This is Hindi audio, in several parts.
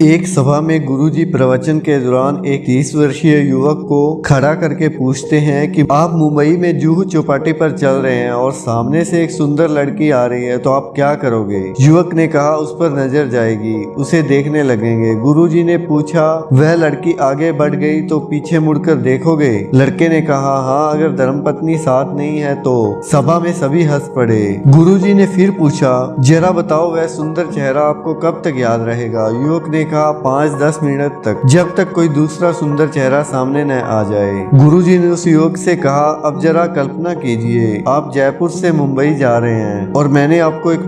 एक सभा में गुरुजी प्रवचन के दौरान एक 30 वर्षीय युवक को खड़ा करके पूछते हैं कि आप मुंबई में जुहू चौपाटी पर चल रहे हैं और सामने से एक सुंदर लड़की आ रही है, तो आप क्या करोगे। युवक ने कहा, उस पर नजर जाएगी, उसे देखने लगेंगे। गुरुजी ने पूछा, वह लड़की आगे बढ़ गई तो पीछे मुड़कर देखोगे। लड़के ने कहा, हाँ, अगर धर्मपत्नी साथ नहीं है तो। सभा में सभी हंस पड़े। गुरुजी ने फिर पूछा, जरा बताओ, वह सुंदर चेहरा आपको कब तक याद रहेगा। युवक ने कहा, 5-10 मिनट तक, जब तक कोई दूसरा सुंदर चेहरा सामने न आ जाए। गुरुजी ने उस युवक से कहा, अब जरा कल्पना कीजिए, आप जयपुर से मुंबई जा रहे हैं और मैंने आपको एक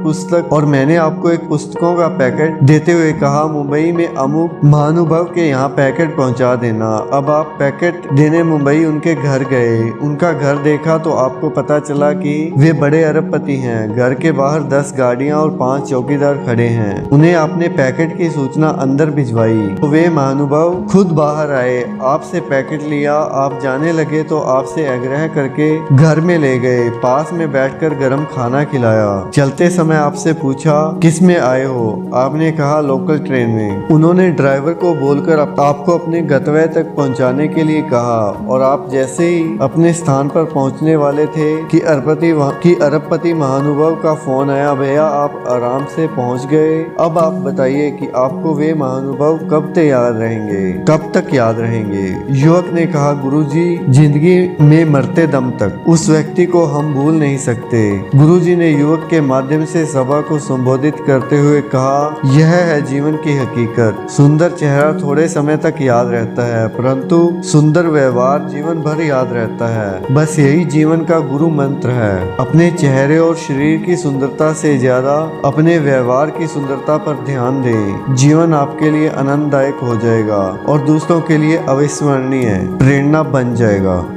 पुस्तकों का पैकेट देते हुए कहा, मुंबई में अमुक महानुभव के यहाँ पैकेट पहुँचा देना। अब आप पैकेट देने मुंबई उनके घर गए, उनका घर देखा तो आपको पता चला कि वे बड़े अरबपति हैं। घर के बाहर 10 गाड़ियाँ और 5 चौकीदार खड़े हैं। उन्हें आपने पैकेट की सूचना अंदर भिजवाई तो वे महानुभाव खुद बाहर आए, आपसे पैकेट लिया। आप जाने लगे तो आपसे आग्रह करके घर में ले गए, पास में बैठकर गरम खाना खिलाया। चलते समय आपसे पूछा, किस में आए हो। आपने कहा, लोकल ट्रेन में। उन्होंने ड्राइवर को बोलकर आपको अपने गंतव्य तक पहुंचाने के लिए कहा और आप जैसे ही अपने स्थान पर पहुंचने वाले थे कि अरबपति महानुभाव का फोन आया, भैया आप आराम से पहुंच गए। अब आप बताइए कि आपको वे महानुभव कब तक याद रहेंगे। युवक ने कहा, गुरुजी, जिंदगी में मरते दम तक। उस व्यक्ति को हम भूल नहीं सकते। गुरुजी ने युवक के माध्यम से सभा को संबोधित करते हुए कहा, यह है जीवन की हकीकत। सुंदर चेहरा थोड़े समय तक याद रहता है, परंतु सुंदर व्यवहार जीवन भर याद रहता है। बस यही जीवन का गुरु मंत्र है। अपने चेहरे और शरीर की सुंदरता से ज्यादा अपने व्यवहार की सुंदरता पर ध्यान दें। जीवन आपके लिए आनंददायक हो जाएगा और दूसरों के लिए अविस्मरणीय प्रेरणा बन जाएगा।